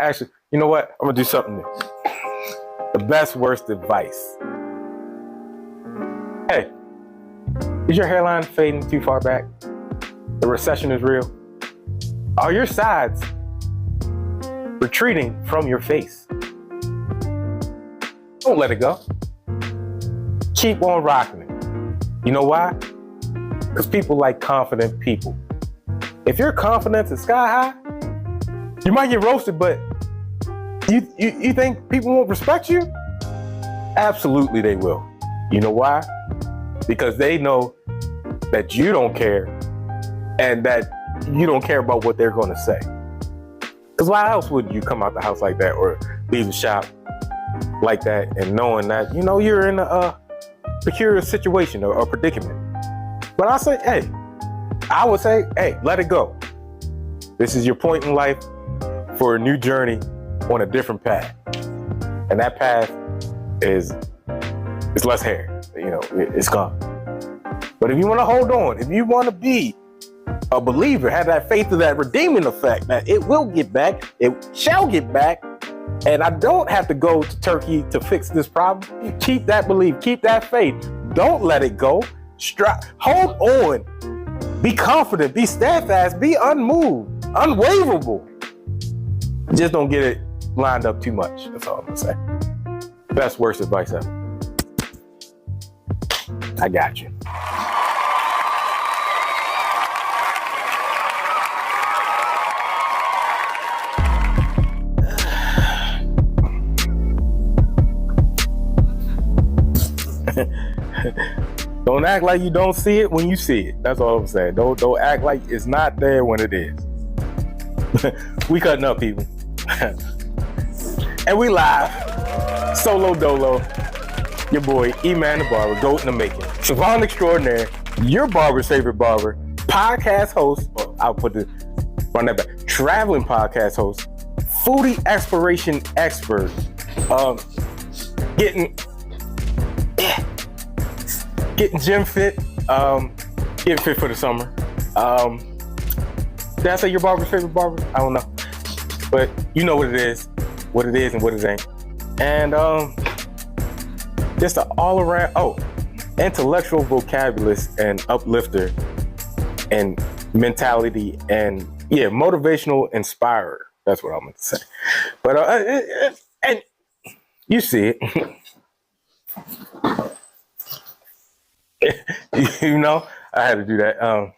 Actually, you know what? I'm gonna do something new. The best, worst advice. Hey, is your hairline fading too far back? The recession is real. Are your sides retreating from your face? Don't let it go. Keep on rocking it. You know why? Because people like confident people. If your confidence is sky high, you might get roasted, but you think people won't respect you? Absolutely they will. You know why? Because they know that you don't care and that you don't care about what they're going to say. Because why else would you come out the house like that or leave the shop like that and knowing that, you know, you're in a peculiar situation or predicament? But I would say, hey, let it go. This is your point in life for a new journey on a different path. And that path is less hair. You know, it's gone. But if you want to hold on, if you want to be a believer, have that faith of that redeeming effect, that it will get back, it shall get back, and I don't have to go to Turkey to fix this problem. Keep that belief, keep that faith. Don't let it go. Hold on. Be confident, be steadfast, be unmoved, unwaverable. Just don't get it lined up too much. That's all I'm gonna say. Best, worst advice ever. I got you. Don't act like you don't see it when you see it. That's all I'm saying. Don't act like it's not there when it is. We cutting up, people. And we live. Solo Dolo. Your boy, E-Man the Barber, GOAT in the making. Savant Extraordinaire, your barber's favorite barber, podcast host, run that back, traveling podcast host, foodie exploration expert, getting gym fit, getting fit for the summer. Did I say your barber's favorite barber? I don't know. But you know what it is and what it ain't. And just an all-around, intellectual vocabulist and uplifter and mentality and, yeah, motivational inspirer. That's what I meant to say. But, and you see it. You know, I had to do that.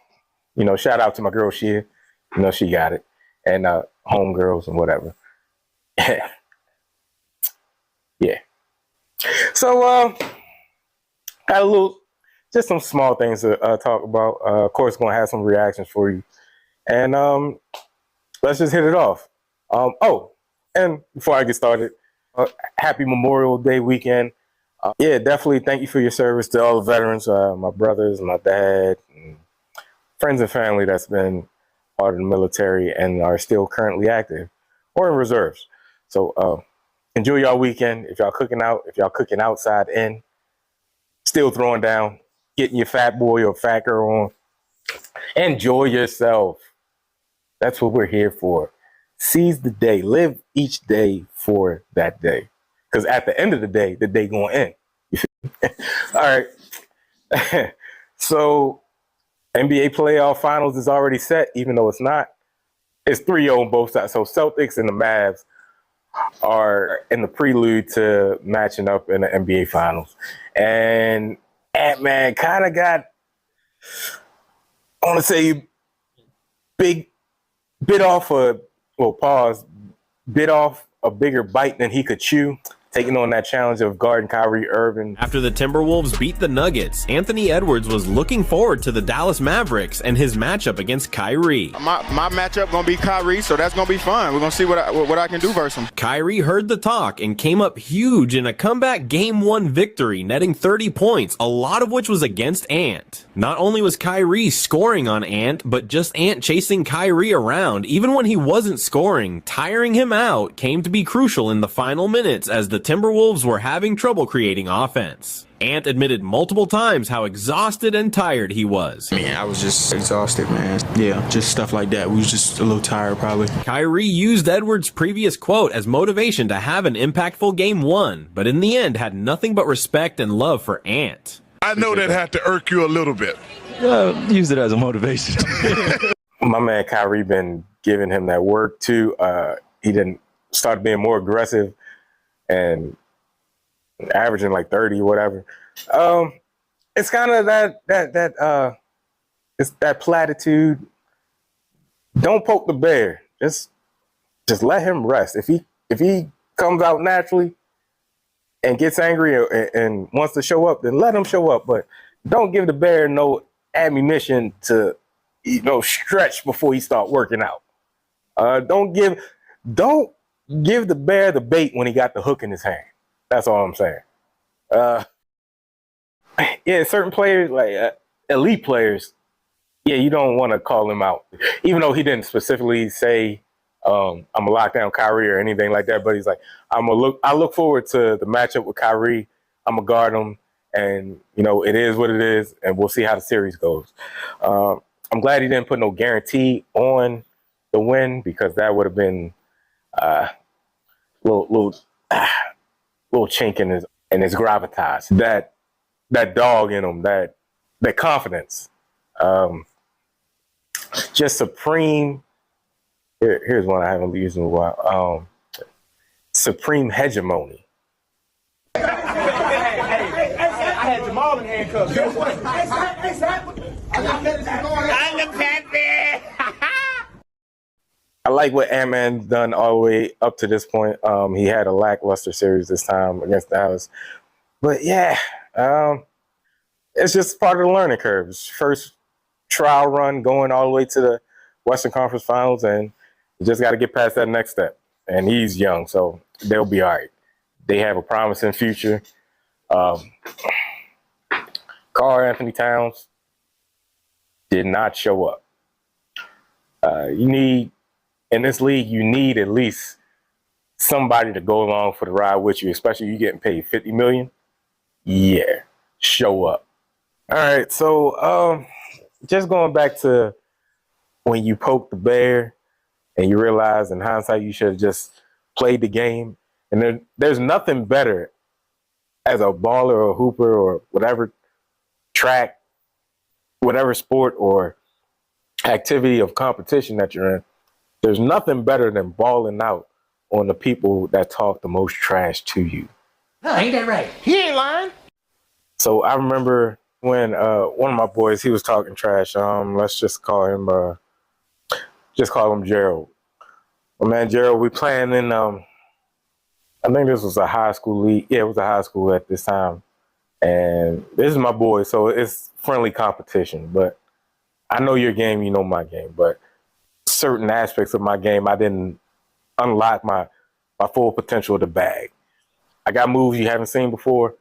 You know, shout out to my girl, Shia. You know, she got it. And homegirls and whatever. Yeah. So, got just some small things to talk about. Of course, going to have some reactions for you. And let's just hit it off. And before I get started, happy Memorial Day weekend. Yeah, definitely thank you for your service to all the veterans, my brothers, my dad, and friends and family that's been part of the military and are still currently active or in reserves. So enjoy y'all weekend. If y'all cooking outside in, still throwing down, getting your fat boy or fat girl on. Enjoy yourself. That's what we're here for. Seize the day. Live each day for that day. Because at the end of the day going to end. All right. So NBA playoff finals is already set, even though it's not. It's 3-0 on both sides. So Celtics and the Mavs are in the prelude to matching up in the NBA finals. And Ant-Man kind of got, I want to say, bit off a bigger bite than he could chew, taking on that challenge of guarding Kyrie Irving. After the Timberwolves beat the Nuggets, Anthony Edwards was looking forward to the Dallas Mavericks and his matchup against Kyrie. My matchup gonna be Kyrie, so that's gonna be fun. We're gonna see what I can do versus him. Kyrie heard the talk and came up huge in a comeback Game 1 victory, netting 30 points, a lot of which was against Ant. Not only was Kyrie scoring on Ant, but just Ant chasing Kyrie around, even when he wasn't scoring, tiring him out, came to be crucial in the final minutes as the Timberwolves were having trouble creating offense. Ant admitted multiple times how exhausted and tired he was. Man, I was just exhausted, man. Yeah, just stuff like that. We was just a little tired, probably. Kyrie used Edwards' previous quote as motivation to have an impactful Game 1, but in the end had nothing but respect and love for Ant. I know that had to irk you a little bit. Use it as a motivation. My man Kyrie been giving him that work too. He didn't start being more aggressive and averaging like 30 or whatever. It's kind of it's that platitude. Don't poke the bear. Just let him rest. If he comes out naturally and gets angry and wants to show up, then let him show up. But don't give the bear no ammunition to, stretch before he start working out. Don't give the bear the bait when he got the hook in his hand. That's all I'm saying. Certain players, like elite players, you don't want to call him out, even though he didn't specifically say I'm gonna lock down Kyrie or anything like that. But he's like, I look forward to the matchup with Kyrie. I'm gonna guard him, and it is what it is, and we'll see how the series goes. I'm glad he didn't put no guarantee on the win, because that would have been little chink in his gravitas. That dog in him, that confidence, just supreme. Here's one I haven't used in a while. Supreme hegemony. I had Jamal in handcuffs. I like what Ant-Man's done all the way up to this point. He had a lackluster series this time against Dallas. But it's just part of the learning curve. It's first trial run going all the way to the Western Conference Finals, and you just got to get past that next step. And he's young, so they'll be all right. They have a promising future. Karl-Anthony Towns did not show up. In this league, you need at least somebody to go along for the ride with you, especially you getting paid $50 million. Yeah, show up. All right, so just going back to when you poke the bear and you realize in hindsight you should have just played the game. And there's nothing better as a baller or a hooper or whatever track, whatever sport or activity of competition that you're in. There's nothing better than balling out on the people that talk the most trash to you. No, ain't that right? He ain't lying. So I remember when one of my boys, he was talking trash. Let's just call him Gerald. My man Gerald, we playing in I think this was a high school league. Yeah, it was a high school at this time. And this is my boy, so it's friendly competition. But I know your game, you know my game. But certain aspects of my game, I didn't unlock my full potential of the bag. I got moves you haven't seen before.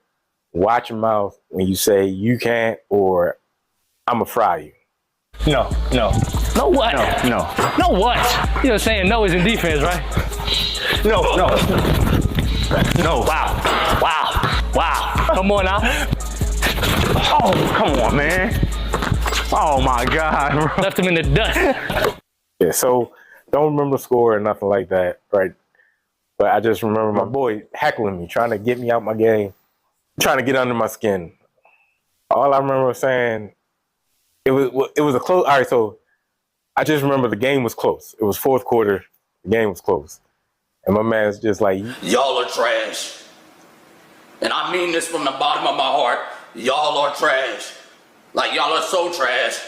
Watch your mouth when you say you can't or I'm going to fry you. No. No what? No what? You know, saying no is in defense, right? No. Wow. Come on now. Oh, come on, man. Oh, my God, bro. Left him in the dust. Yeah, so don't remember the score or nothing like that, right? But I just remember my boy heckling me, trying to get me out my game, trying to get under my skin. All I remember saying, it was a close. All right, so I just remember the game was close. It was fourth quarter. The game was close. And my man's just like, y'all are trash. And I mean this from the bottom of my heart. Y'all are trash. Like, y'all are so trash.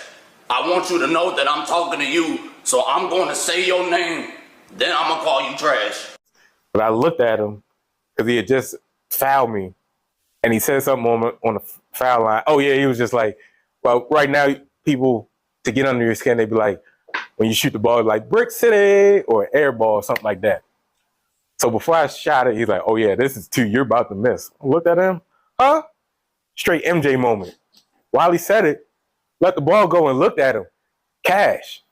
I want you to know that I'm talking to you, so I'm going to say your name, then I'm going to call you trash. But I looked at him because he had just fouled me, and he said something on the foul line. Oh, yeah, he was just like, well, right now, people, to get under your skin, they be like, when you shoot the ball, like, Brick City or air ball or something like that. So before I shot it, he's like, oh, yeah, this is 2. You're about to miss. I looked at him. Huh? Straight MJ moment. While he said it, let the ball go and looked at him. Cash.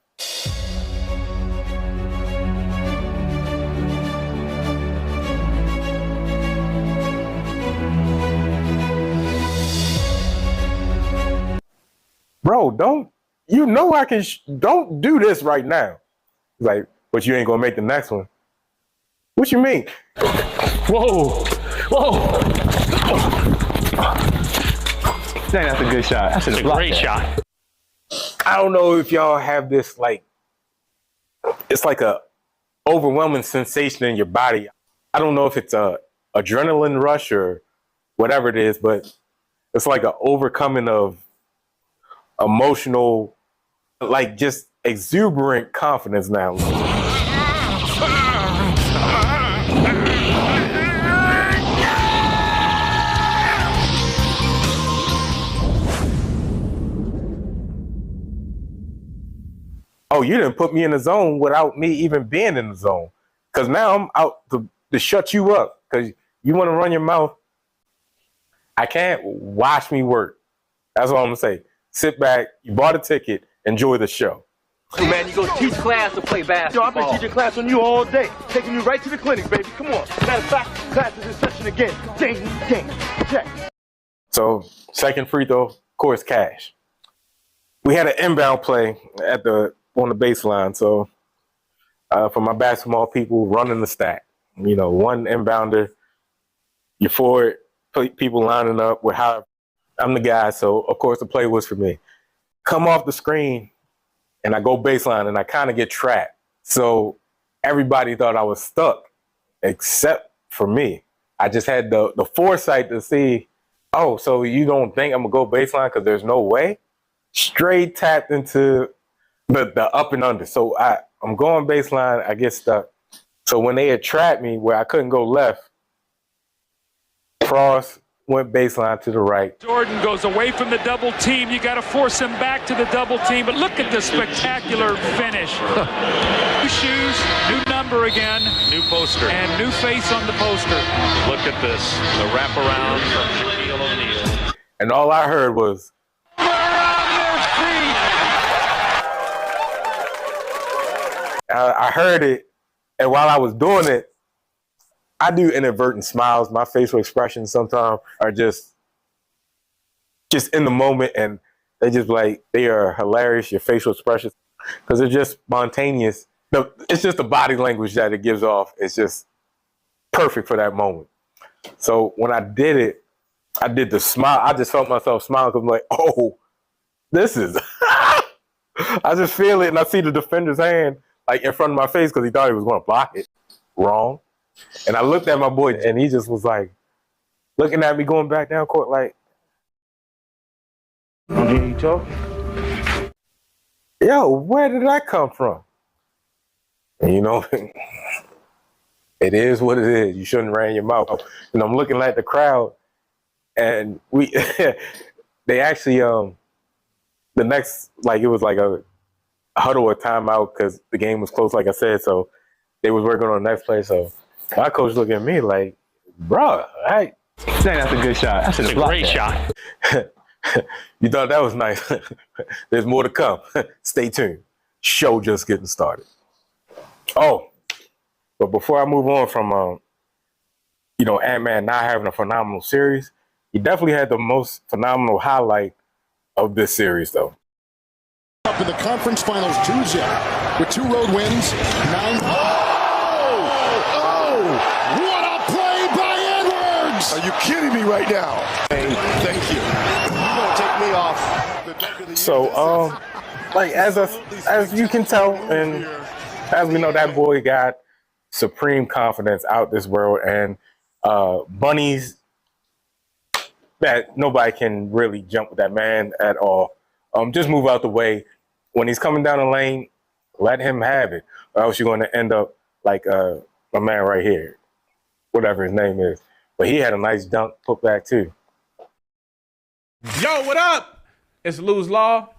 bro, don't do this right now. He's like, but you ain't gonna make the next one. What you mean? Whoa. Dang, that's a good shot. That's a great shot. I don't know if y'all have this, like, it's like a overwhelming sensation in your body. I don't know if it's a adrenaline rush or whatever it is, but it's like an overcoming of emotional, like just exuberant confidence now. Oh, you didn't put me in the zone without me even being in the zone. Because now I'm out to shut you up. Because you want to run your mouth. I can't. Watch me work. That's all I'm going to say. Sit back. You bought a ticket. Enjoy the show. Hey, man, you go teach class to play basketball. Yo, I've been teaching class on you all day. Taking you right to the clinic, baby. Come on. Matter of fact, class is in session again. Ding, ding, check. So, second free throw, of course, cash. We had an inbound play on the baseline. So for my basketball people, running the stack. You know, one inbounder, your forward people lining up with how I'm the guy. So, of course, the play was for me. Come off the screen, and I go baseline, and I kind of get trapped. So everybody thought I was stuck, except for me. I just had the foresight to see, oh, so you don't think I'm going to go baseline because there's no way? Straight tapped into the up and under. So I'm going baseline, I get stuck. So when they had trapped me where I couldn't go left, cross, went baseline to the right. Jordan goes away from the double team. You got to force him back to the double team. But look at the spectacular finish. New shoes, new number again. New poster. And new face on the poster. Look at this. The wraparound from Shaquille O'Neal. And all I heard was, I heard it, and while I was doing it, I do inadvertent smiles. My facial expressions sometimes are just in the moment, and they are hilarious, your facial expressions, because they're just spontaneous. It's just the body language that it gives off. It's just perfect for that moment. So when I did it, I did the smile. I just felt myself smile because I'm like, oh, this is, I just feel it, and I see the defender's hand like in front of my face because he thought he was going to block it. Wrong. And I looked at my boy, and he just was like, looking at me going back down court like, you talking? Yo, where did that come from? And you know, it is what it is. You shouldn't ran your mouth. And I'm looking at the crowd, and they actually, the next, like it was like a huddle or timeout because the game was close, like I said. So they was working on the next play. So my coach looked at me like, bro, dang, that's a good shot. That's a great shot. You thought that was nice. There's more to come. Stay tuned. Show just getting started. Oh, but before I move on from, Ant-Man not having a phenomenal series, he definitely had the most phenomenal highlight of this series, though. Up in the conference finals Tuesday with 2 road wins, 9. What a play by Edwards! Are you kidding me right now? Thank you. You're gonna take me off. So, like as you can tell, and as we know, that boy got supreme confidence out this world, and bunnies that nobody can really jump with that man at all. Just move out the way. When he's coming down the lane, let him have it, or else you're going to end up like my man right here, whatever his name is. But he had a nice dunk put back too. Yo, what up? It's Lou's Law.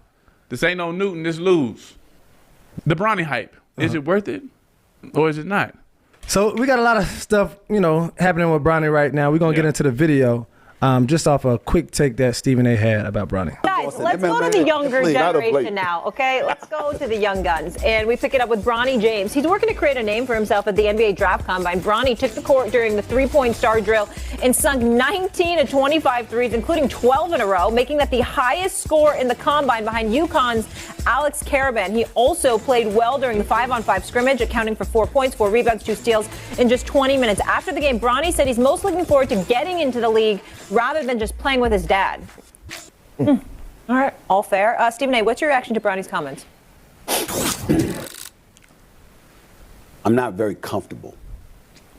This ain't no Newton, this Lou's. The Bronny hype. Is it worth it or is it not? So we got a lot of stuff, happening with Bronny right now. We're going to get into the video just off a quick take that Stephen A had about Bronny. guys, let's go to the younger generation now, okay? Let's go to the young guns. And we pick it up with Bronny James. He's working to create a name for himself at the NBA Draft Combine. Bronny took the court during the three-point star drill and sunk 19 of 25 threes, including 12 in a row, making that the highest score in the Combine behind UConn's Alex Caravan. He also played well during the 5-on-5 scrimmage, accounting for 4 points, 4 rebounds, 2 steals in just 20 minutes. After the game, Bronny said he's most looking forward to getting into the league rather than just playing with his dad. All right, all fair. Stephen A., what's your reaction to Bronny's comments? I'm not very comfortable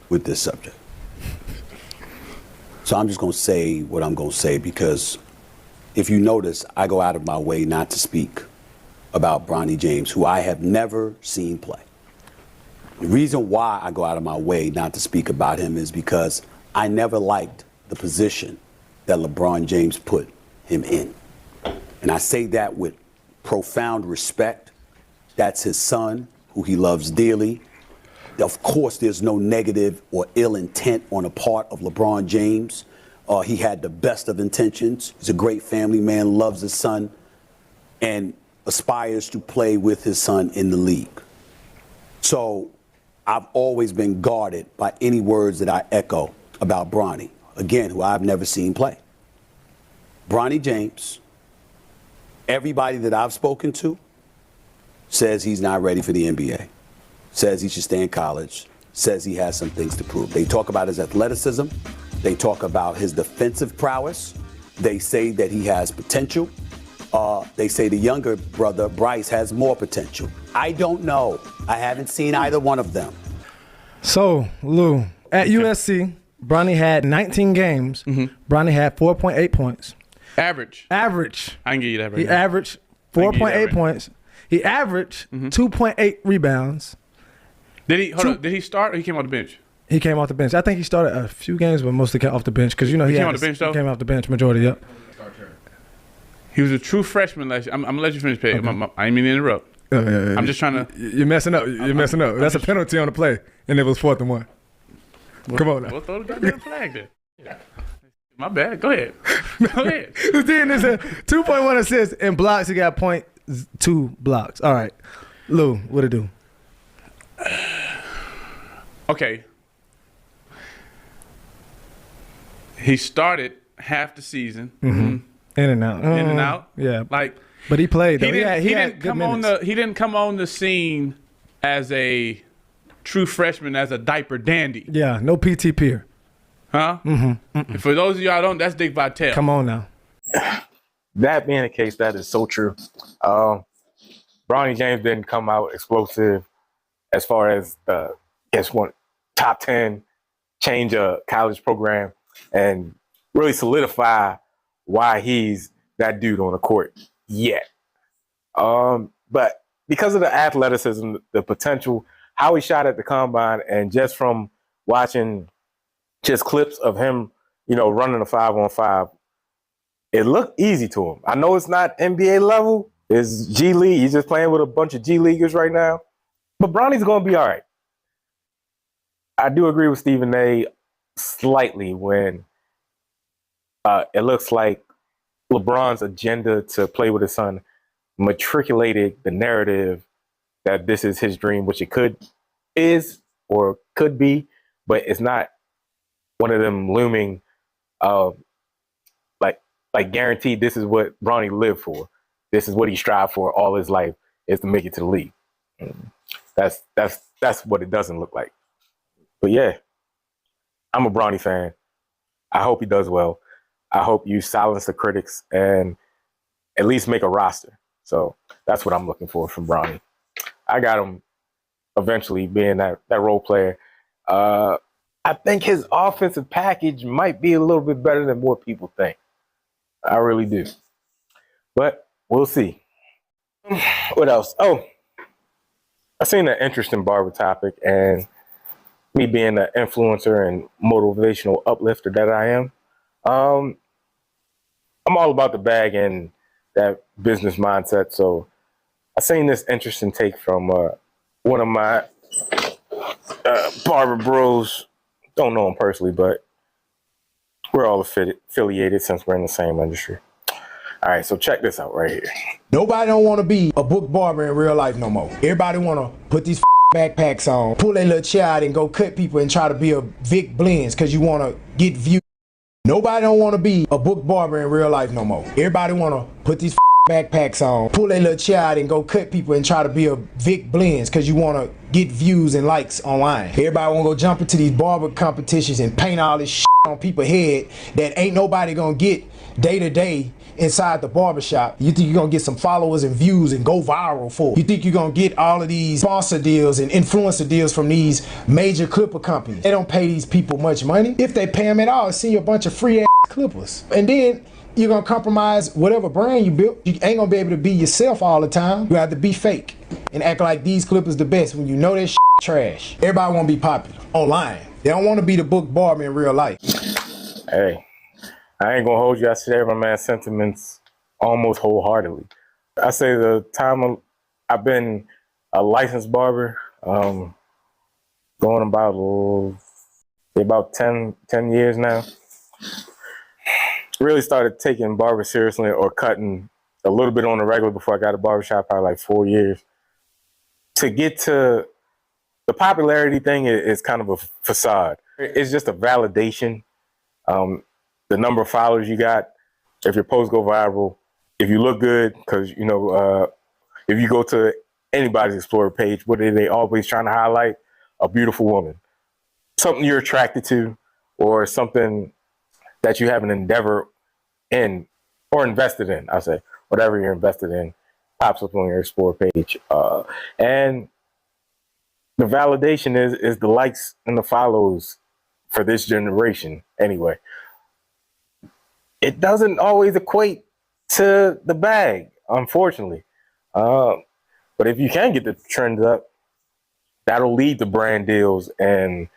with this subject. So I'm just going to say what I'm going to say, because if you notice, I go out of my way not to speak about Bronny James, who I have never seen play. The reason why I go out of my way not to speak about him is because I never liked the position that LeBron James put him in. And I say that with profound respect. That's his son, who he loves dearly. Of course, there's no negative or ill intent on the part of LeBron James. He had the best of intentions. He's a great family man, loves his son, and aspires to play with his son in the league. So I've always been guarded by any words that I echo about Bronny, again, who I've never seen play. Bronny James, everybody that I've spoken to says he's not ready for the NBA, says he should stay in college, says he has some things to prove. They talk about his athleticism. They talk about his defensive prowess. They say that he has potential. They say the younger brother, Bryce, has more potential. I don't know. I haven't seen either one of them. So, Lou, at USC, Bronny had 19 games. Bronny had 4.8 points. Average. I can give you that right He now. averaged 4.8 points. He averaged 2.8 rebounds. Did he start or he came off the bench? He came off the bench. I think he started a few games, but mostly came off the bench because, you know, He came off the bench, though? He came off the bench majority, yep. He was a true freshman last year. I'm going to let you finish, Peg. Okay. I didn't mean to interrupt. I'm just trying to. You're messing up. You're messing up. That's a penalty on the play, and it was 4th and 1. Come on now. We'll throw the goddamn flag there. Yeah. My bad. Go ahead. Go ahead. Then there's a 2.1 assists and blocks. He got 0.2 blocks. All right. Lou, what it do? Okay. He started half the season. In and out. In and out. Yeah. Like, but he played, though. He had good minutes. He didn't come on the scene as a true freshman, as a diaper dandy. Yeah, no PT peer. Huh? For those of y'all don't, that's Dick Vitale. Come on now. That being the case, that is so true. Bronny James didn't come out explosive as far as top 10 change a college program and really solidify why he's that dude on the court yet. But because of the athleticism, the potential, how he shot at the combine, and just from watching just clips of him, running a 5-on-5, it looked easy to him. I know it's not NBA level. It's G League. He's just playing with a bunch of G Leaguers right now. But Bronny's going to be all right. I do agree with Stephen A. slightly when it looks like LeBron's agenda to play with his son matriculated the narrative that this is his dream, which it could be, but it's not one of them looming, like guaranteed this is what Bronny lived for. This is what he strived for all his life, is to make it to the league. That's what it doesn't look like. But yeah, I'm a Bronny fan. I hope he does well. I hope you silence the critics and at least make a roster. So that's what I'm looking for from Bronny. I got him eventually being that role player. I think his offensive package might be a little bit better than what people think. I really do. But we'll see. What else? Oh, I seen an interesting barber topic, and me being an influencer and motivational uplifter that I am, I'm all about the bag and that business mindset. So I seen this interesting take from one of my barber bros. Don't know him personally, but we're all affiliated since we're in the same industry. All right, so check this out right here. Nobody don't want to be a book barber in real life no more. Everybody want to put these backpacks on, pull their little chair out and go cut people and try to be a Vic Blends because you want to get views. Nobody don't want to be a book barber in real life no more. Everybody want to put these backpacks on, pull their little chair out and go cut people and try to be a Vic Blends because you want to get views and likes online. Everybody want to go jump into these barber competitions and paint all this on people's head that ain't nobody going to get day to day inside the barbershop. You think you're gonna get some followers and views and go viral for it. You think you're gonna get all of these sponsor deals and influencer deals from these major clipper companies. They don't pay these people much money. If they pay them at all, see a bunch of free ass clippers. And then you're gonna compromise whatever brand you built. You ain't gonna be able to be yourself all the time. You have to be fake and act like these clippers the best when you know that trash. Everybody wanna be popular online. They don't wanna be the book barber in real life. Hey, I ain't gonna hold you. I share my man's sentiments almost wholeheartedly. I say the time I've been a licensed barber, going about 10 years now. Really started taking barber seriously or cutting a little bit on the regular before I got a barbershop, probably like 4 years. To get to the popularity thing is kind of a facade. It's just a validation. The number of followers you got, if your posts go viral, if you look good, because, you know, if you go to anybody's Explorer page, what are they always trying to highlight? A beautiful woman. Something you're attracted to or something that you have an endeavor in or invested in, I say. Whatever you're invested in pops up on your Explorer page. And the validation is the likes and the follows for this generation anyway. It doesn't always equate to the bag, unfortunately. But if you can get the trends up, that'll lead to brand deals and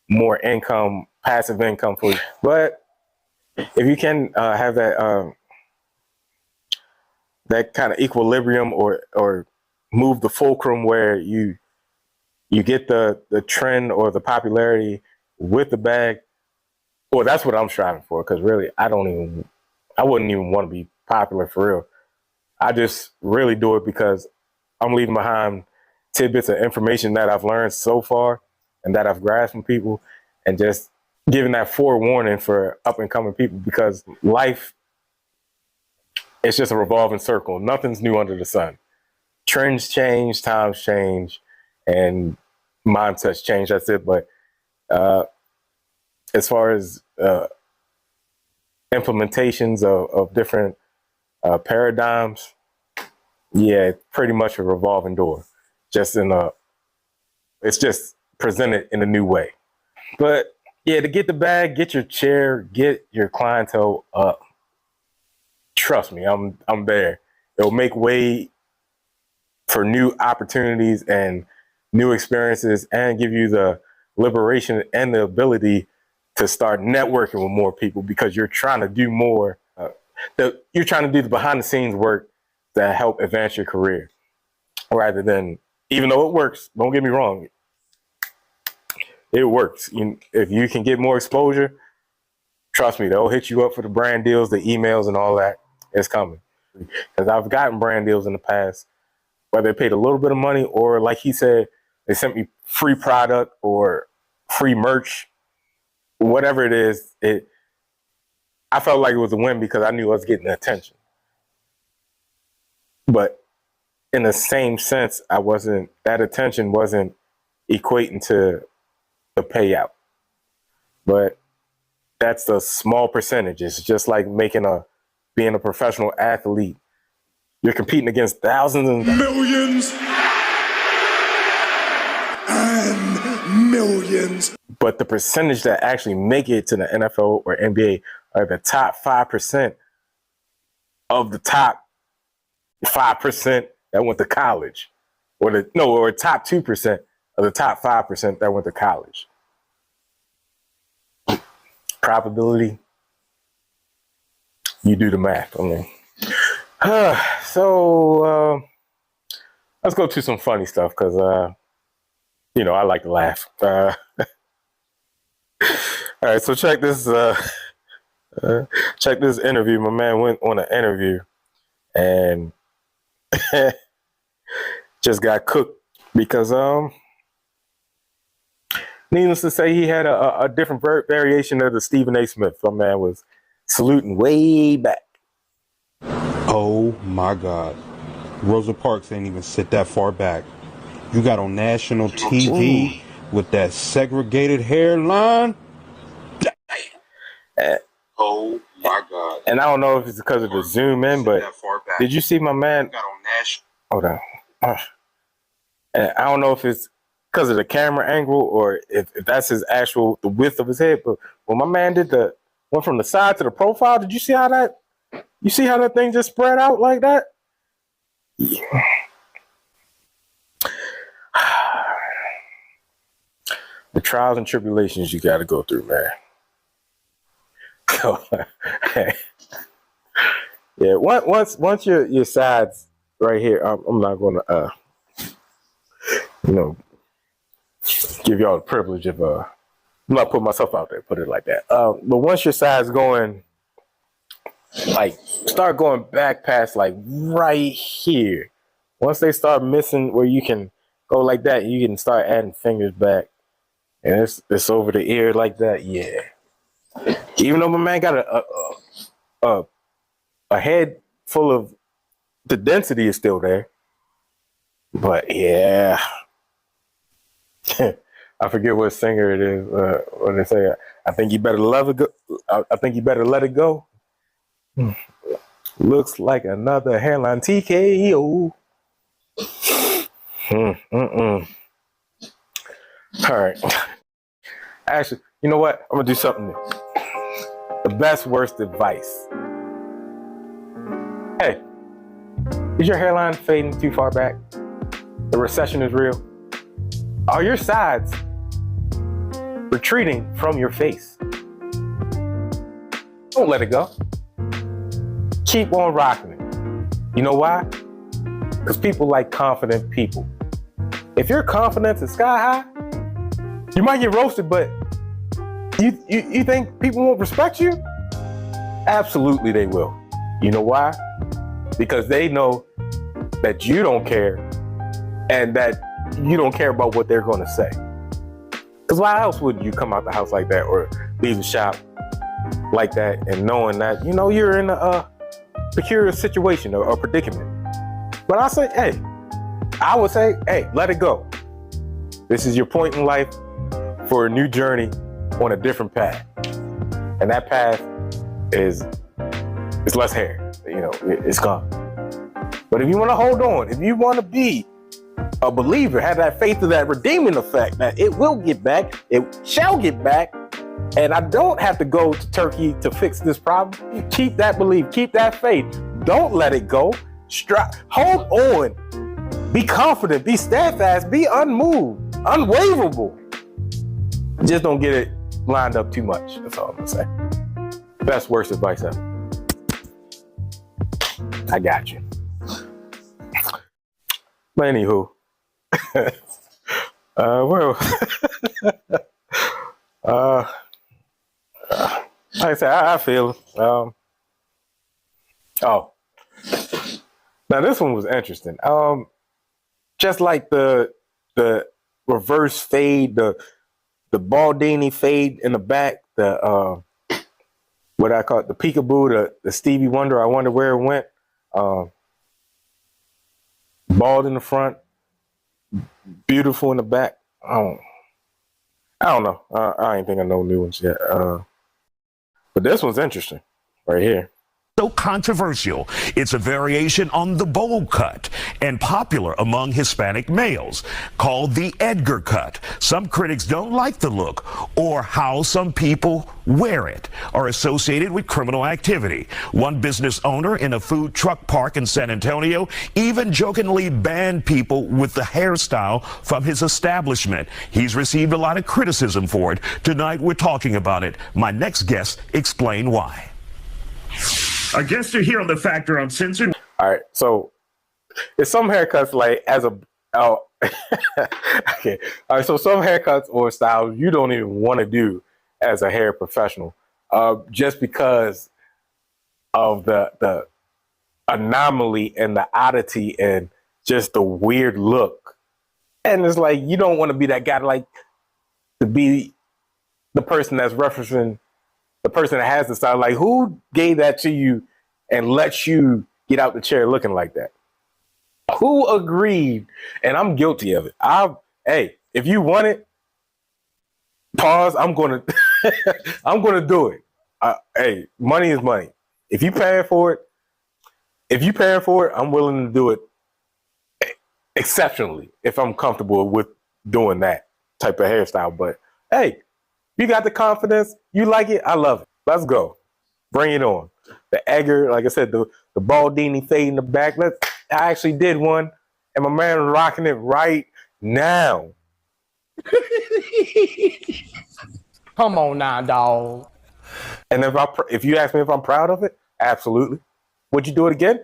more income, passive income for you. But if you can have that that kind of equilibrium or move the fulcrum where you get the trend or the popularity with the bag, well, that's what I'm striving for, because really, I wouldn't even want to be popular for real. I just really do it because I'm leaving behind tidbits of information that I've learned so far and that I've grasped from people, and just giving that forewarning for up and coming people, because life is just a revolving circle. Nothing's new under the sun. Trends change, times change, and mindsets change. That's it. But as far as implementations of different paradigms, yeah, it's pretty much a revolving door. It's just presented in a new way. But yeah, to get the bag, get your chair, get your clientele up. Trust me, I'm there. It'll make way for new opportunities and new experiences, and give you the liberation and the ability to start networking with more people, because you're trying to do more. You're trying to do the behind the scenes work that help advance your career, rather than, even though it works, don't get me wrong, it works. If you can get more exposure, trust me, they'll hit you up for the brand deals, the emails and all that. It's coming. Because I've gotten brand deals in the past, whether they paid a little bit of money or, like he said, they sent me free product or free merch, whatever it is. I felt like it was a win because I knew I was getting the attention. But in the same sense, that attention wasn't equating to the payout. But that's a small percentage. It's just like being a professional athlete. You're competing against thousands and millions and millions. But the percentage that actually make it to the NFL or NBA are the top 5% of the top 5% that went to college, or top 2% of the top 5% that went to college. Probability, you do the math. I mean, so let's go to some funny stuff, because I like to laugh. All right, so check this Check this interview. My man went on an interview and just got cooked because needless to say, he had a different variation of the Stephan A Smith. My man was saluting way back. Oh my God. Rosa Parks ain't even sit that far back. You got on national TV with that segregated hairline. Oh my God. And I don't know if it's because of the zoom in, but did you see my man? Hold on. And I don't know if it's because of the camera angle or if that's his actual, the width of his head. But when my man did went from the side to the profile, did you see how that thing just spread out like that? Yeah. The trials and tribulations you got to go through, man. Yeah, once your sides right here, I'm not going to, give y'all the privilege of, I'm not putting myself out there, put it like that. But once your sides going, like, start going back past, like, right here. Once they start missing where you can go like that, you can start adding fingers back. And it's over the ear like that, yeah. Even though my man got a head full of, the density is still there. But yeah. I forget what singer it is when they say, I think you better let it go. I think you better let it go. Looks like another hairline TKO. All right. Actually, you know what? I'm gonna do something new. The best worst advice. Hey, is your hairline fading too far back? The recession is real. Are your sides retreating from your face? Don't let it go. Keep on rocking it. You know why? Because people like confident people. If your confidence is sky high, you might get roasted, but you think people won't respect you? Absolutely they will. You know why? Because they know that you don't care and that you don't care about what they're going to say. Because why else would you come out the house like that or leave the shop like that and knowing that, you're in a peculiar situation or predicament? But I would say, hey, let it go. This is your point in life for a new journey on a different path. And that path is less hair. It's gone. But if you want to hold on, if you want to be a believer, have that faith of that redeeming effect, that it will get back, it shall get back, and I don't have to go to Turkey to fix this problem. Keep that belief, keep that faith. Don't let it go. Hold on. Be confident, be steadfast, be unmoved, unwaverable. Just don't get it lined up too much. That's all I'm gonna say. Best worst advice ever. I got you. But anywho, like I said, I feel. Now this one was interesting. Just like the reverse fade, the Baldini fade in the back, the what I call it, the peekaboo, the Stevie Wonder. I wonder where it went. Bald in the front, beautiful in the back. I don't know. I ain't think of no new ones yet. But this one's interesting right here. So controversial. It's a variation on the bowl cut and popular among Hispanic males, called the Edgar cut. Some critics don't like the look or how some people wear it or associated with criminal activity. One business owner in a food truck park in San Antonio even jokingly banned people with the hairstyle from his establishment. He's received a lot of criticism for it. Tonight we're talking about it. My next guest explain why. Our guests are here on the Factor Uncensored. All right, so it's some haircuts like okay. All right, so some haircuts or styles you don't even want to do as a hair professional. just because of the anomaly and the oddity and just the weird look. And it's like, you don't want to be that guy, like, to be the person that's referencing the person that has the style. Like, who gave that to you and let you get out the chair looking like that? Who agreed? And I'm guilty of it. Hey, if you want it, pause. I'm gonna do it. Hey, money is money. If you paying for it, I'm willing to do it exceptionally if I'm comfortable with doing that type of hairstyle. But hey, you got the confidence, you like it, I love it. Let's go. Bring it on. The Edgar, like I said, the Baldini fade in the back. I actually did one, and my man is rocking it right now. Come on now, dog. And if you ask me if I'm proud of it, absolutely. Would you do it again?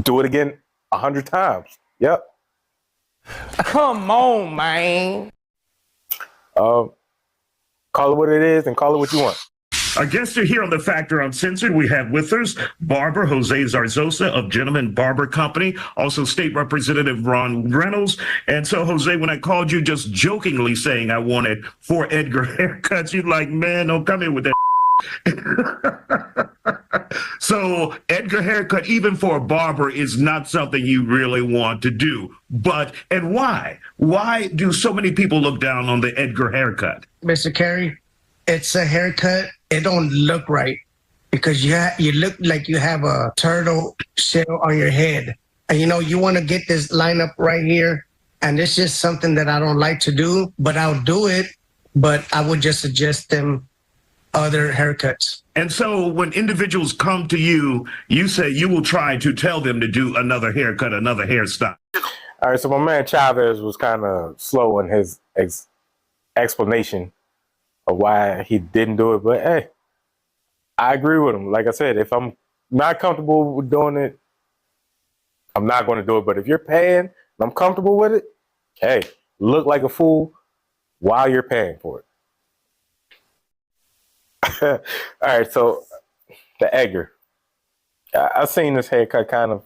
Do it again 100 times. Yep. Come on, man. Call it what it is and call it what you want. Our guests are here on The Factor Uncensored. We have with us barber Jose Zarzosa of Gentleman Barber Company, also State Representative Ron Reynolds. And so, Jose, when I called you just jokingly saying I wanted 4 Edgar haircuts, you're like, man, don't come in with that. So Edgar haircut, even for a barber, is not something you really want to do. And why? Why do so many people look down on the Edgar haircut? Mr. Carey, it's a haircut. It don't look right because you look like you have a turtle shell on your head. And you want to get this lineup right here. And it's just something that I don't like to do, but I'll do it. But I would just suggest them other haircuts. And so when individuals come to you, you say you will try to tell them to do another haircut, another hairstyle. All right, so my man Chavez was kind of slow in his explanation of why he didn't do it. But hey, I agree with him. Like I said, if I'm not comfortable with doing it, I'm not going to do it. But if you're paying and I'm comfortable with it, hey, look like a fool while you're paying for it. All right, so the Edgar. I've seen this haircut kind of,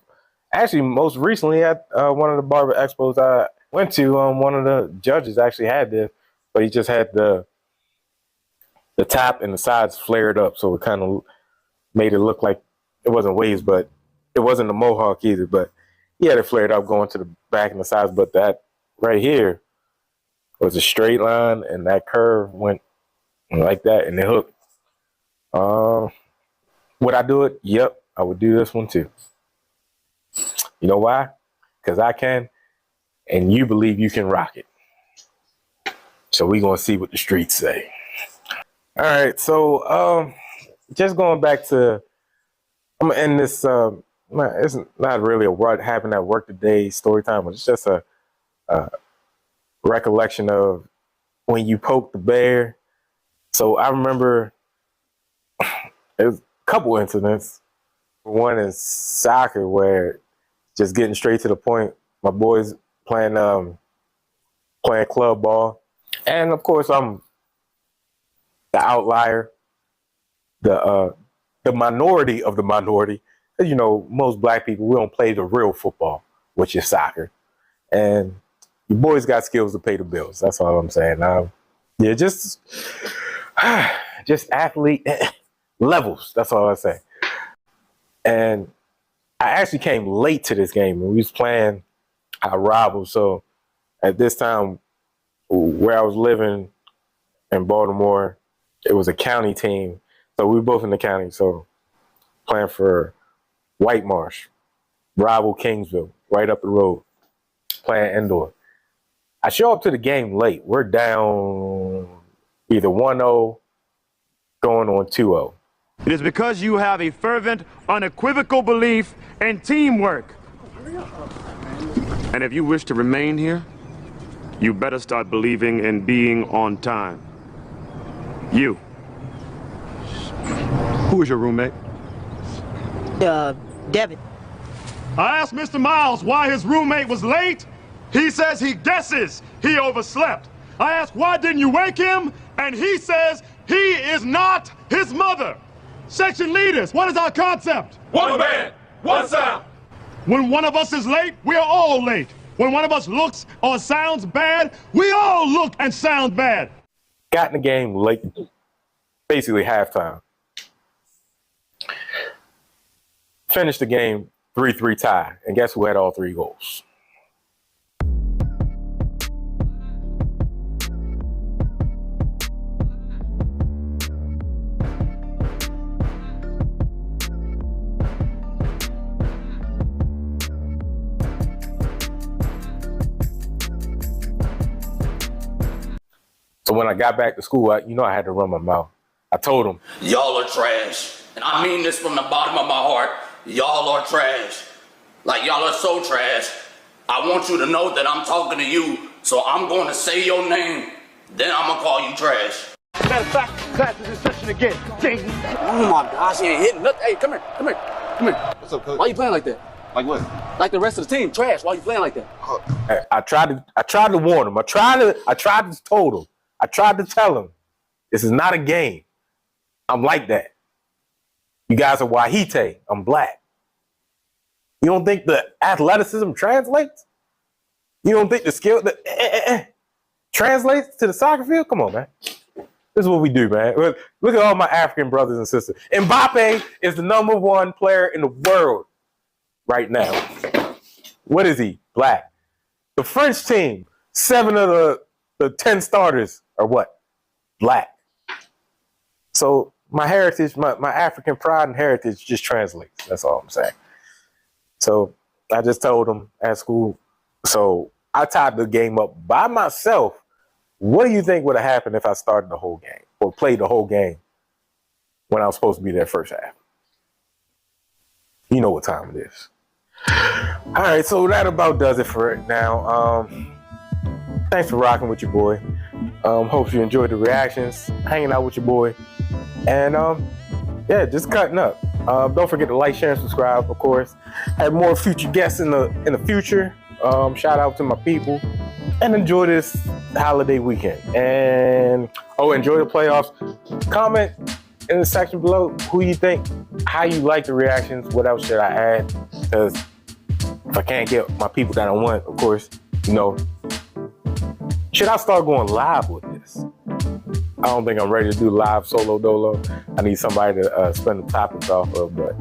actually most recently at one of the barber expos I went to. One of the judges actually had this, but he just had the top and the sides flared up, so it kind of made it look like it wasn't waves, but it wasn't a mohawk either. But he had it flared up going to the back and the sides, but that right here was a straight line, and that curve went like that, and it hooked. Would I do it? Yep, I would do this one too. You know why? Because I can, and you believe you can rock it. So we're going to see what the streets say. All right, so just going back to, I'm going to end this, it's not really a what happened at work today story time, but it's just a recollection of when you poke the bear. So I remember there's a couple incidents. One is soccer, where just getting straight to the point. My boys playing club ball, and of course I'm the outlier, the minority of the minority. You know, most black people, we don't play the real football, which is soccer, and your boys got skills to pay the bills. That's all I'm saying. Yeah, just athlete levels. That's all I say. And I actually came late to this game, and we was playing our rivals. So at this time, where I was living in Baltimore, it was a county team. So we were both in the county. So playing for White Marsh, rival Kingsville, right up the road, playing indoor. I show up to the game late. We're down either 1-0, going on 2-0. It is because you have a fervent, unequivocal belief in teamwork. And if you wish to remain here, you better start believing in being on time. You. Who is your roommate? Devin. I asked Mr. Miles why his roommate was late. He says he guesses he overslept. I asked why didn't you wake him, and he says He is not his mother. Section leaders, what is our concept? One man, one sound. When one of us is late, we are all late. When one of us looks or sounds bad, we all look and sound bad. Got in the game late, basically halftime. Finished the game 3-3 tie, and guess who had all 3 goals? So when I got back to school, I had to run my mouth. I told him, y'all are trash. And I mean this from the bottom of my heart. Y'all are trash. Like, y'all are so trash. I want you to know that I'm talking to you, so I'm going to say your name, then I'm going to call you trash. Matter of fact, class is in session again. Dang. Oh my gosh, he ain't hitting nothing. Hey, come here. What's up, coach? Why you playing like that? Like what? Like the rest of the team, trash. Why you playing like that? I tried to warn him. I tried to told him. I tried to tell him, this is not a game. I'm like that. You guys are Wahite. I'm black. You don't think the athleticism translates? You don't think the skill translates to the soccer field? Come on, man. This is what we do, man. Look at all my African brothers and sisters. Mbappe is the #1 player in the world right now. What is he? Black. The French team, 7 of the 10 starters are what? Black. So my heritage, my African pride and heritage just translates. That's all I'm saying. So I just told him at school. So I tied the game up by myself. What do you think would have happened if I started the whole game or played the whole game when I was supposed to be there first half? You know what time it is. All right, so that about does it for it now. Thanks for rocking with your boy. Hope you enjoyed the reactions, hanging out with your boy. And yeah, just cutting up. Don't forget to like, share, and subscribe, of course. Have more future guests in the future. Shout out to my people. And enjoy this holiday weekend. And enjoy the playoffs. Comment in the section below who you think, how you like the reactions, what else should I add? Because if I can't get my people that I want, of course, should I start going live with this? I don't think I'm ready to do live solo dolo. I need somebody to spin the topics off of, but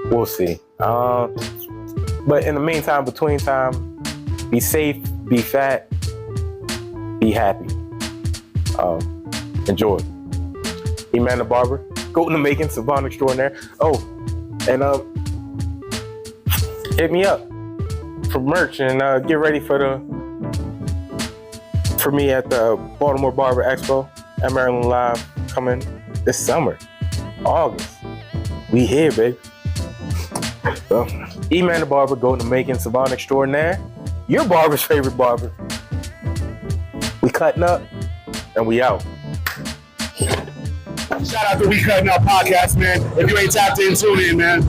we'll see. But in the meantime, between time, be safe, be fat, be happy. Enjoy. E-Man the Barber, go in the making, Savant Extraordinaire. And hit me up for merch and get ready for me at the Baltimore Barber Expo at Maryland Live coming this summer, August. We here, baby. So, E-Man the Barber, go in the making, Savant Extraordinaire. Your barber's favorite barber. We cutting up and we out. Shout out to We Cutting Up Podcast, man. If you ain't tapped in, tune in, man.